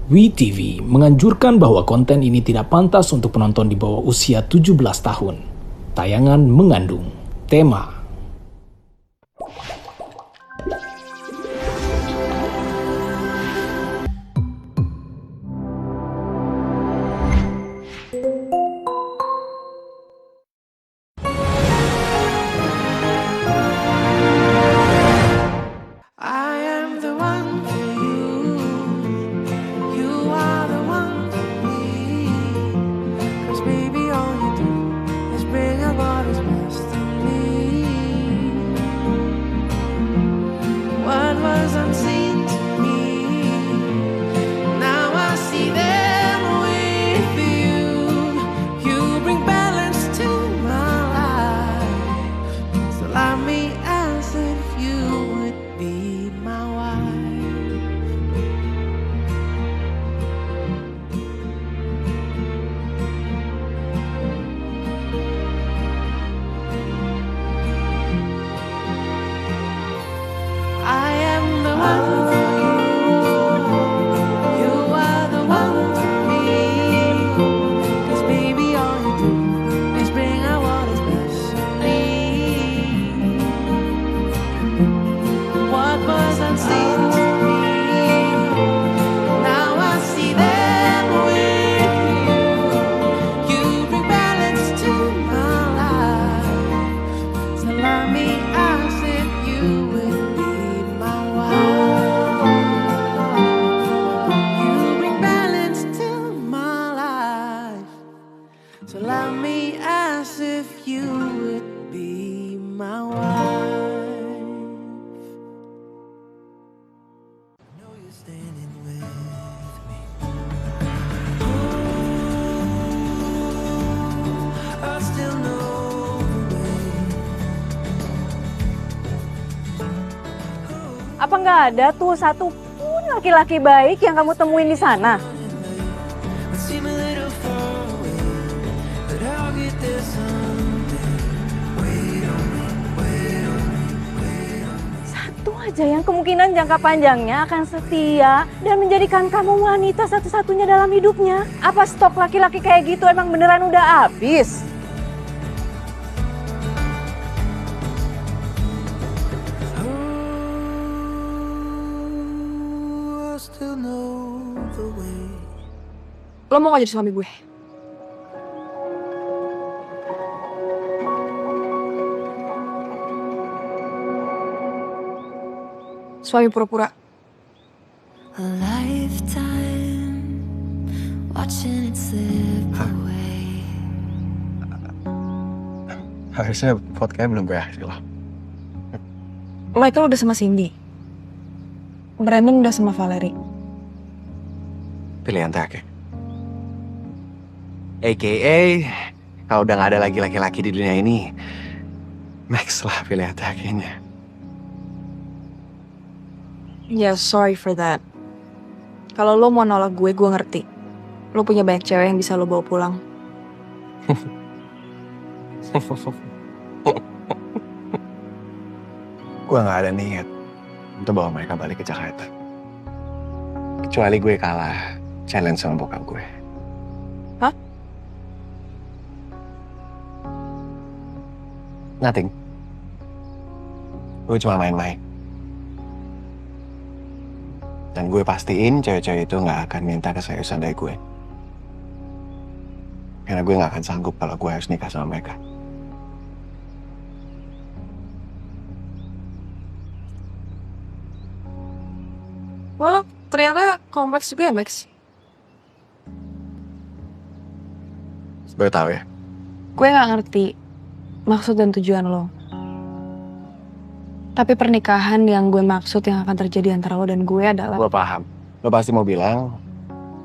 WeTV menganjurkan bahwa konten ini tidak pantas untuk penonton di bawah usia 17 tahun. Tayangan mengandung tema Apa nggak ada tuh satu pun laki-laki baik yang kamu temuin di sana? Satu aja yang kemungkinan jangka panjangnya akan setia dan menjadikan kamu wanita satu-satunya dalam hidupnya. Apa stok laki-laki kayak gitu emang beneran udah habis? Lo mau gak jadi suami gue? Suami pura-pura. Harusnya vodka belum berhasil loh. Michael udah sama Cindy. Brandon udah sama Valerie. Pilihan terakhir. AKA, kalau udah gak ada lagi laki-laki di dunia ini, Max lah pilihan terakhirnya. Yeah, sorry for that. Kalau lo mau nolak gue ngerti. Lo punya banyak cewek yang bisa lo bawa pulang. Gue gak ada niat untuk bawa mereka balik ke Jakarta. Kecuali gue kalah challenge sama bokap gue. Hah? Nothing. Gue cuma main-main. Dan gue pastiin cewek-cewek itu gak akan minta keseriusan dari gue. Karena gue gak akan sanggup kalau gue harus nikah sama mereka. Well, ternyata kompleks juga ya, Max. Baru tahu ya? Gue gak ngerti maksud dan tujuan lo. Tapi pernikahan yang gue maksud yang akan terjadi antara lo dan gue adalah... Gue paham. Lo pasti mau bilang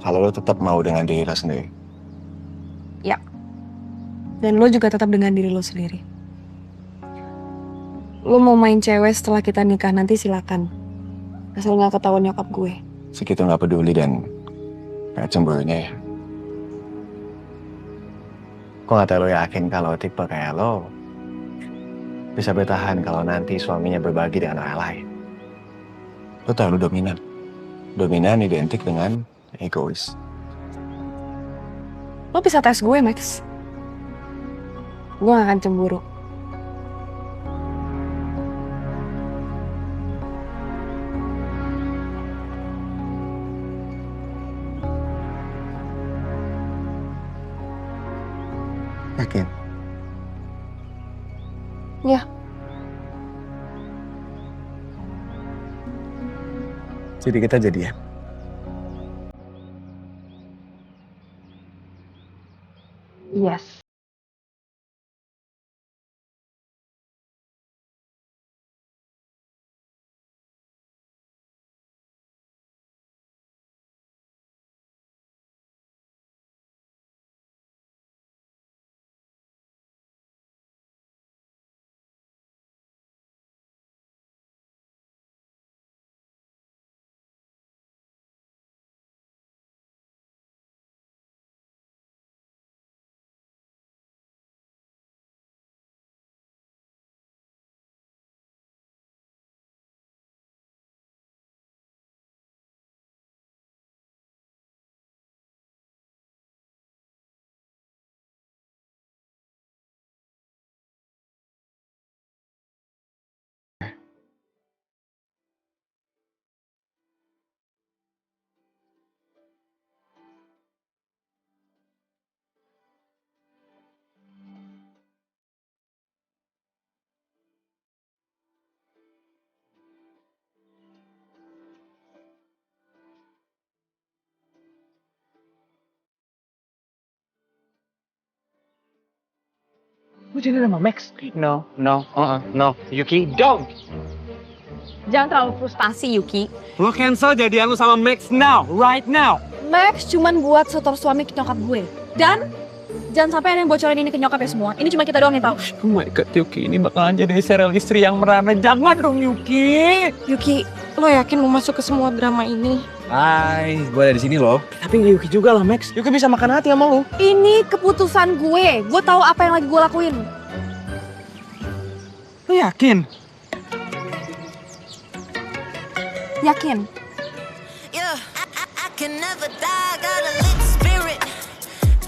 kalau lo tetap mau dengan diri lo sendiri. Ya. Dan lo juga tetap dengan diri lo sendiri. Lo mau main cewek setelah kita nikah nanti silakan. Asal gak ketahuan nyokap gue. Segitu gak peduli dan gak cemburunya ya. Gue gak terlalu yakin kalau tipe kayak lo bisa bertahan kalau nanti suaminya berbagi dengan orang lain. Lo terlalu dominan. Dominan identik dengan Egois. Lo bisa tes gue, Max. Gue gak akan cemburu. Yakin? Ya. Jadi kita jadian? Yes. Lu jadi sama Max? No, no, Yuki, don't! Jangan terlalu frustasi, Yuki. Lo cancel jadian lu sama Max now, right now! Max cuman buat setor suami ke nyokap gue. Dan jangan sampai ada yang bocorin ini ke nyokapnya semua. Ini cuma kita doang yang tahu. Oh my god, Yuki, ini bakalan jadi serial istri yang merana. Jangan dong, Yuki! Yuki, lo yakin mau masuk ke semua drama ini? Hai, gue ada di sini loh. Tapi nggak Yuki juga lah, Max. Yuki bisa makan hati sama lo. Ini keputusan gue. Gue tahu apa yang lagi gue lakuin. Lo yakin? Yakin? Yeah, I can never die, got a lit spirit.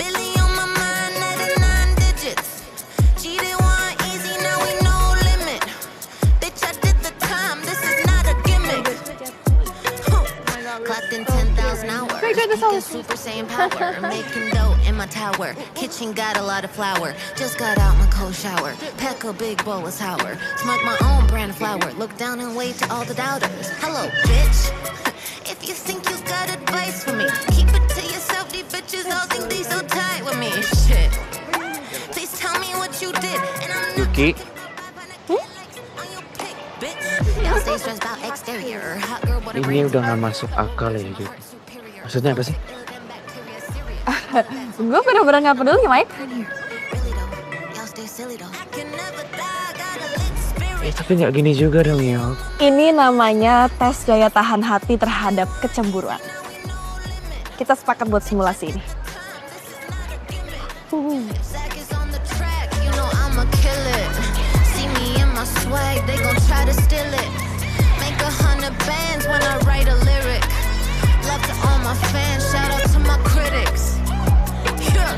Billy on my mind at a 9 digits. Cheated one easy, now we no limit. Bitch, I did the time, this is not a gimmick. Clocked in 10,000 hours. Peaking Super Saiyan power. Making dough in my tower. Kitchen got a lot of flour. Just got out my cold shower. Pack a big bowl of sour. Smoke my own brand of flour. Look down and wave to all the doubters. Hello, bitch. If you think you got advice for me, keep it to yourself. These bitches all think they so tight with me. Shit. Please tell me what you did. And I'm not Yuki. Y'all stay stressed about exterior. Hot girl, whatever. Ini udah gak masuk akal ya, Yuki. Maksudnya apa sih? Gue bener-bener gak peduli, Mike. Tapi nggak gini juga dong, ya. Ini namanya tes daya tahan hati terhadap kecemburuan. Kita sepakat buat simulasi ini. Swag, they gon' try to steal it. Make 100 bands when I write a lyric. Love to all my fans, shout out to my critics. Yeah.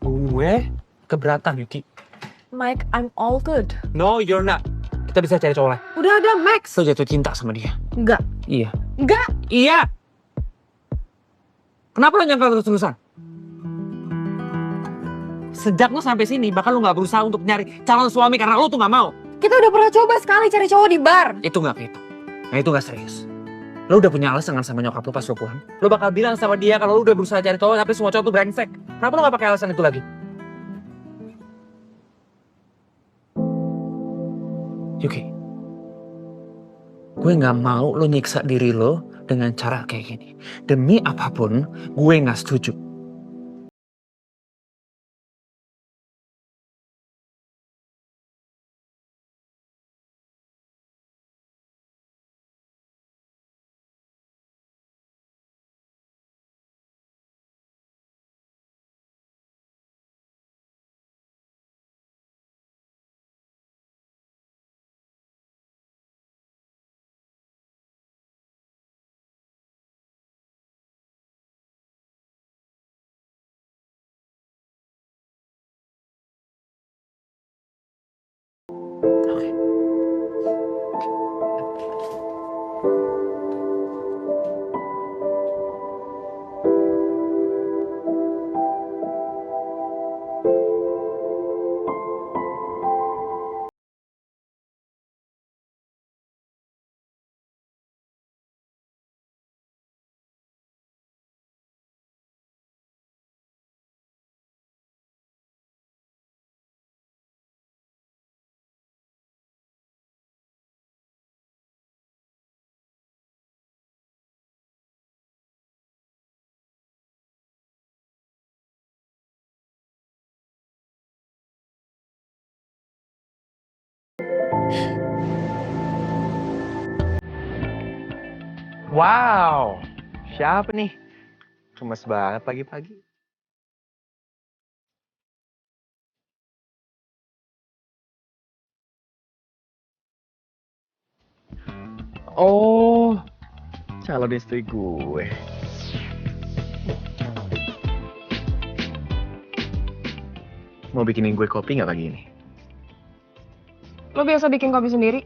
Gue keberatan, Yuki. Mike, I'm all good. No, you're not. Kita bisa cari cowok lain. Udah ada Max. Lo jatuh cinta sama dia. Enggak. Iya. Enggak. Iya. Kenapa lo nyangka terus-terusan? Sejak lo sampai sini, bahkan lo gak berusaha untuk nyari calon suami karena lo tuh gak mau. Kita udah pernah coba sekali cari cowok di bar. Itu gak kayak itu. Nah itu gak serius. Lo udah punya alasan kan sama nyokap lo pas lo pulang? Lo bakal bilang sama dia kalau lo udah berusaha cari cowok tapi semua cowok tuh brengsek. Kenapa lo gak pakai alasan itu lagi? Yuki, gue gak mau lo nyiksa diri lo dengan cara kayak gini. Demi apapun, gue gak setuju. Wow, siapa nih? Gemes banget pagi-pagi. Oh, calon istri gue. Mau bikinin gue kopi nggak pagi ini? Lo biasa bikin kopi sendiri?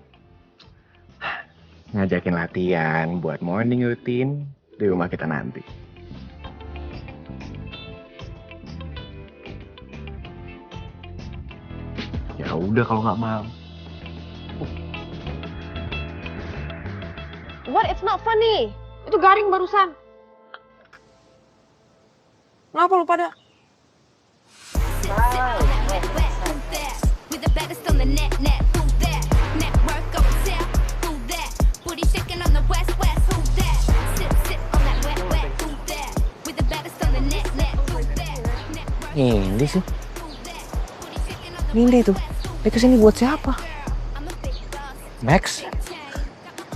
Ngajakin latihan buat morning routine di rumah kita nanti. Ya udah kalau nggak mau. What? It's not funny. Itu garing barusan. Kenapa lu pada? With the baddest on the net, who that? Network over there, who that? Booty shaking on the west, who that? Sit on that wet, who that? With the baddest on the net, who that? Network Ini sih. who that? Booty shaking on the Nindi tuh. Dia kesini buat siapa? I'm a big boss. Max?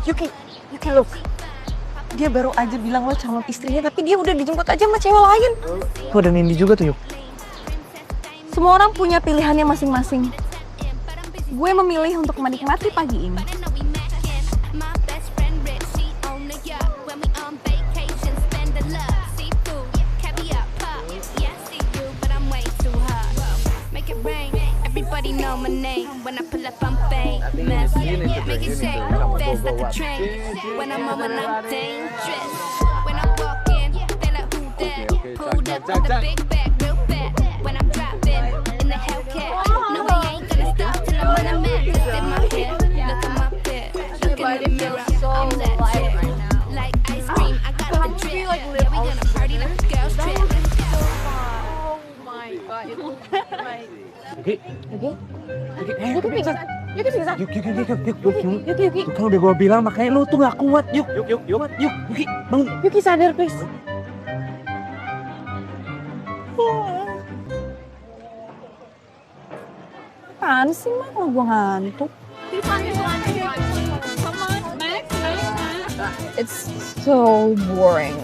Yuki, look. Dia baru aja bilang lo calon istrinya, tapi dia udah dijemput aja sama cewek lain. Oh, ada Nindi juga tuh, Yuk. Semua orang punya pilihannya masing-masing. Gue memilih untuk menikmati pagi ini. But I know we matching. My best friend Rich, she own a yacht. When we on vacation, spend a lot. Seafood, caviar, pop. Yeah, I see you, but I'm way too hot. Make it rain, everybody know my name. When I pull up, I'm famous. Make it shake, fast like a train. When I'm on, I'm dangerous. When I walk in, they like who that? Pulled up with a big bag, real fat. When I'm dropping in the Hellcat, no, we ain't gonna stop till I'm on a map. Look at my hair, look at my fit, look in the mirror, I'm that chick. Like ice cream, I got the drip. Yeah, we gonna party like a girls trip. Yuk. Kan udah gue bilang, makanya lu tuh gak kuat. Yuk. Yuki, bangun. Yuki sadar, please. Apaan sih, Mak? Kalau gue ngantuk. It's so boring.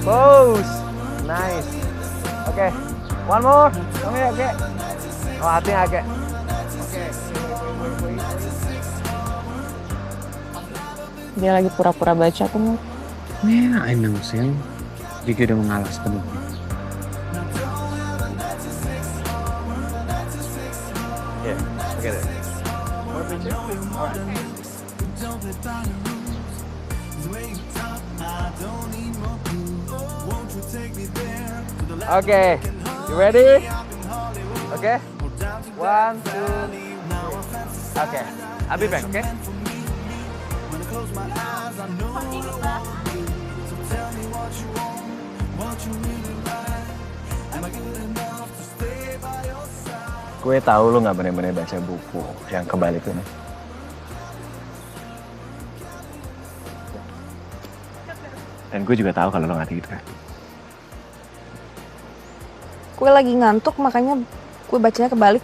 Pose, nice. Oke, one more. Oke. Oh, hatinya agak. Dia lagi pura-pura baca tuh, Mak. Yeah, I know, Sen. Dia udah mengalah sepenuhnya. Yeah, forget it. Okay, you ready? Okay, 1, 2, 3. Okay, I'll be back. Okay. Gue tahu lu nggak bener-bener baca buku yang kebalik ini. Dan gue juga tahu kalau lo ngerti gitu kan. Gue lagi ngantuk, makanya gue bacanya kebalik.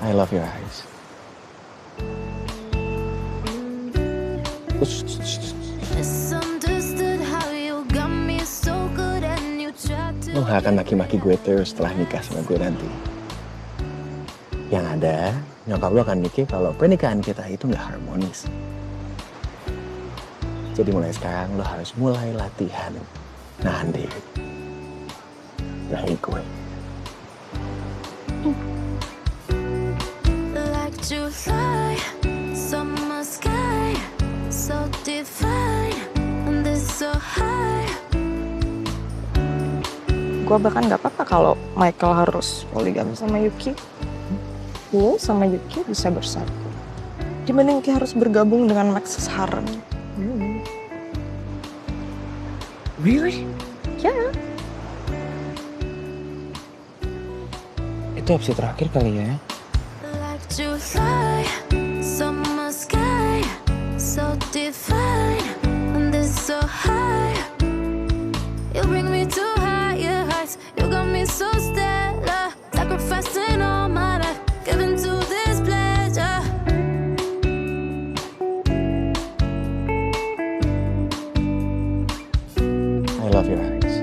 I love your eyes. Misunderstood how you got me so good and you tried to. Lo gak akan maki-maki gue terus setelah nikah sama gue nanti. Yang ada, nyokap lo akan mikir kalau pernikahan kita itu gak harmonis. Jadi mulai sekarang lo harus mulai latihan nahan diri dari gue. Like July, summer sky, so divine, and this so high. Gue bahkan nggak apa-apa kalau Michael harus poligami sama Yuki. Gue sama Yuki bisa bersatu. Dibanding Yuki harus bergabung dengan Max Harren. Really? Ya. Itu opsi terakhir kali ya. Like July, summer sky, so divine, and this so high. You bring me to higher heights. You got me so stellar, sacrificing all my life, giving to this pleasure. I love your eyes.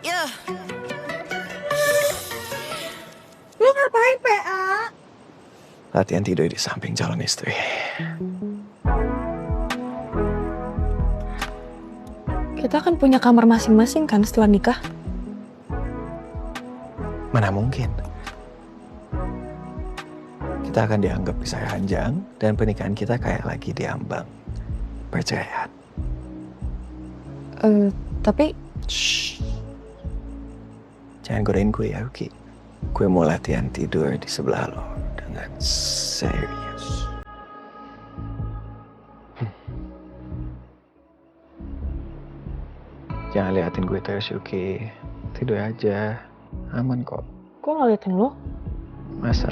Yeah. Lu ngapain, PA? Latihan tidur di samping calon istri. Kita kan punya kamar masing-masing kan setelah nikah? Mana mungkin? Kita akan dianggap pisah ranjang dan pernikahan kita kayak lagi diambang perceraian. Tapi Shh. Jangan godain gue ya, Uki. Gue mau latihan tidur di sebelah lo dengan serius. Jangan liatin gue terus, Uki. Tidur aja. Aman kok. gue ngeliatin lo. Masa?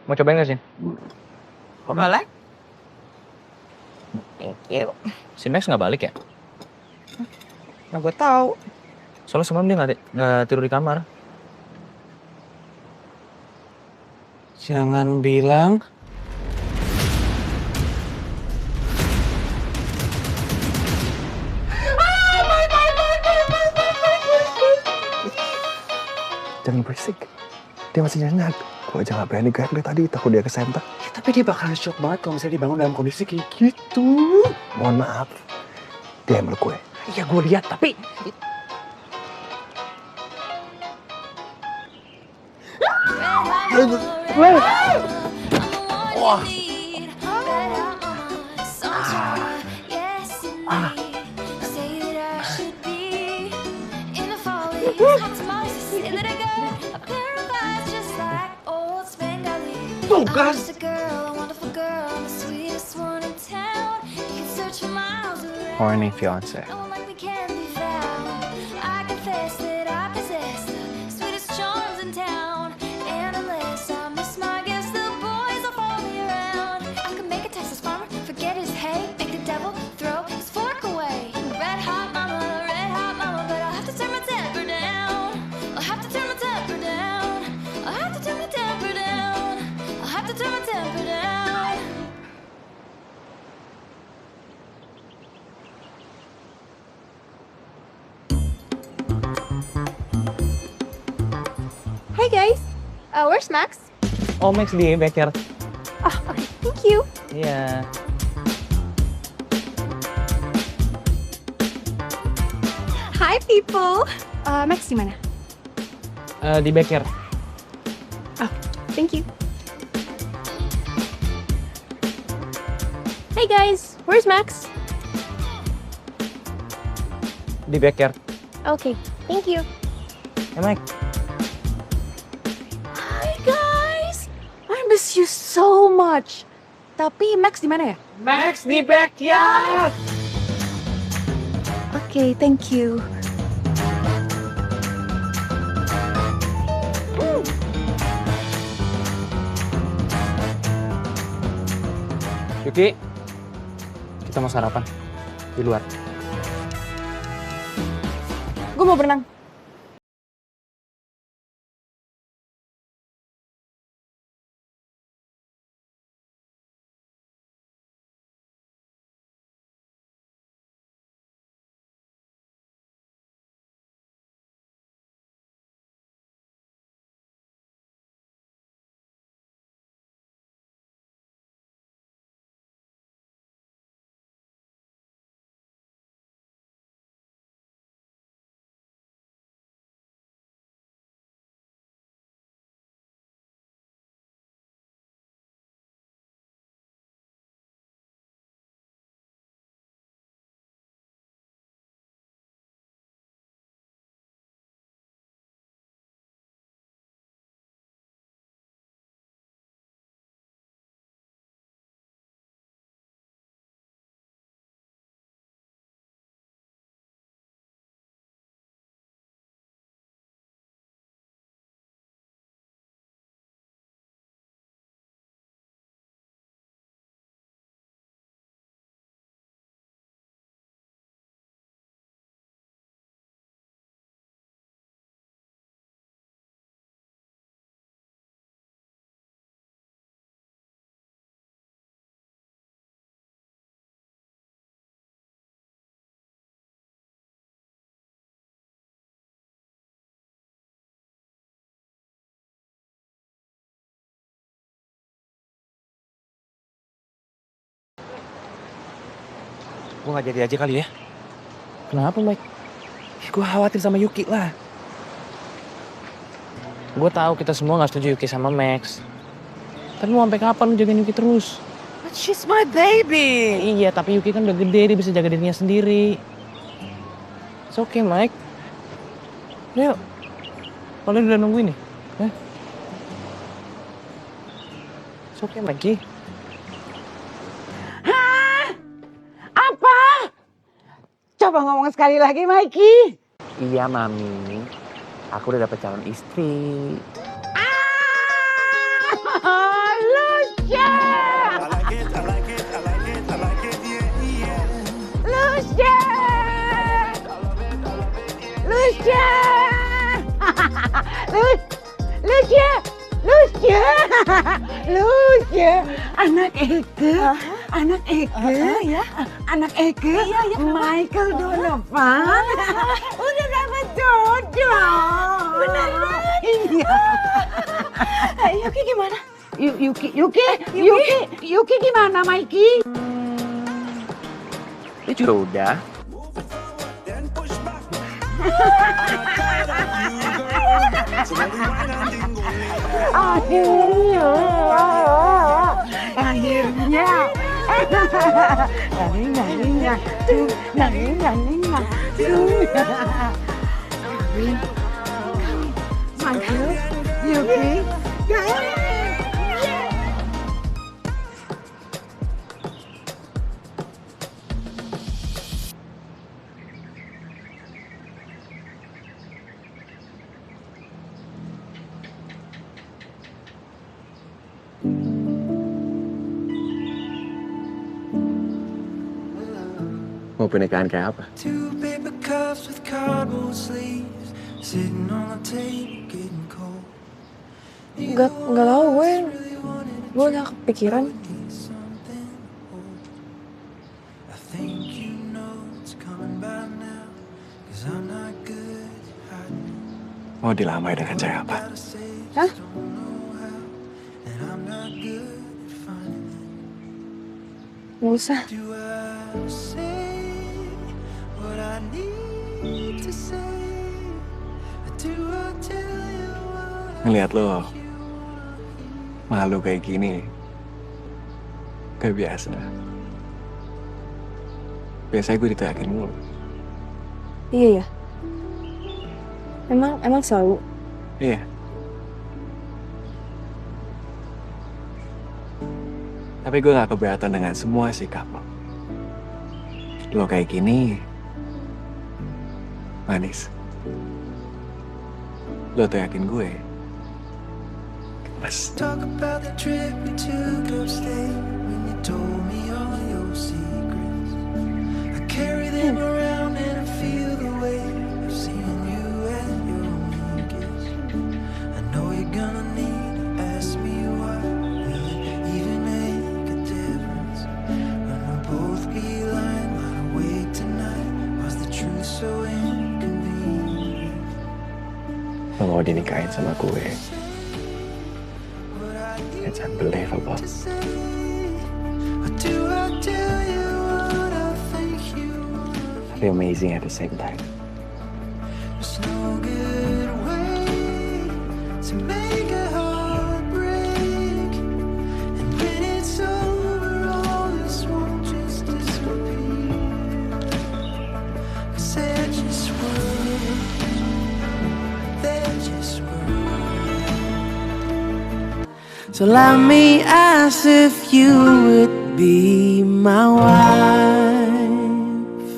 Mau cobain gak, Sin? Boleh? Thank you. Si Max gak balik ya? Nah, gue tahu. Soalnya semalam dia gak tidur di kamar. Jangan bilang... Jangan berisik. Dia masih nyenyak. Gue aja gak berani gerak dari tadi, takut dia kesentak. Ya, tapi dia bakalan shock banget kalau misalnya dibangun dalam kondisi kayak gitu. Mohon maaf. Dia yang meluk gue. Iya, gue lihat, tapi... Wah. Tugas. Horny fiance. Hey guys, where's Max? Oh, Max di backyard. Ah, oke. Thank you. Iya. Hi people. Max di mana? Di backyard. Thank you. Hey guys, where's Max? Di backyard. Okay, thank you. Hey, Mike. Hi guys, I miss you so much. Tapi Max di mana ya? Max di backyard! Okay, thank you. Yuki, kita mau sarapan di luar. Gue mau berenang. Gue gak jadi aja kali ya. Kenapa, Mike? Gue khawatir sama Yuki lah. Gue tahu kita semua gak setuju Yuki sama Max. Tapi mau sampai kapan lu jagain Yuki terus? But she's my baby. Iya, tapi Yuki kan udah gede, dia bisa jaga dirinya sendiri. It's okay, Mike. Yuk. Kalian udah nungguin nih? Hah? It's okay, Mikey. Apa? Coba ngomong sekali lagi, Mikey. Iya, Mami. Aku udah dapet calon istri. Lucia! Lucia! Lucia! Lucia! Lucia! Lucia! Anak Eke, anak Eke, ya, anak Eke, Michael Donovan, udah dapet jodoh. Beneran? Iya. Yuki gimana? Yuki gimana, Mikey? Dia juga udah. Michael, Yuki, Mau pernikahan kayak apa? Two paper cups with cardboard sleeves, sitting on the table getting cold. Nggak tahu gue nggak kepikiran. Something old. I think you know it's coming by now, 'cause I'm not good at hiding. Mau dilamai dengan cara apa? Gotta say, Hah? just don't know how. And Nggak usah. Do I say what I need to say? Do I tell you what Ngeliat lo malu kayak gini, gak biasa. Biasanya gue diterakin mulu. Iya ya. Emang selalu. Iya. Tapi gue gak keberatan dengan semua sikap lo. Lo kayak gini, manis. Lo terakin gue, gemes. talk about the trip we took upstate when you told me all your secrets? I carry them around and I feel the weight of seeing you at your weakest. I know you're gonna need to ask me why. Will it even make a difference when we'll both be lying wide awake tonight? Was the truth so inconvenient? Lo mau dinikahin sama gue. It's unbelievable. To say, or do I tell you what I think you want? Tapi amazing at the same time. There's no good way to make a heart break, and when it's over, all this won't just disappear. 'Cause they're just words, they're just words. So let me ask if you would be my wife.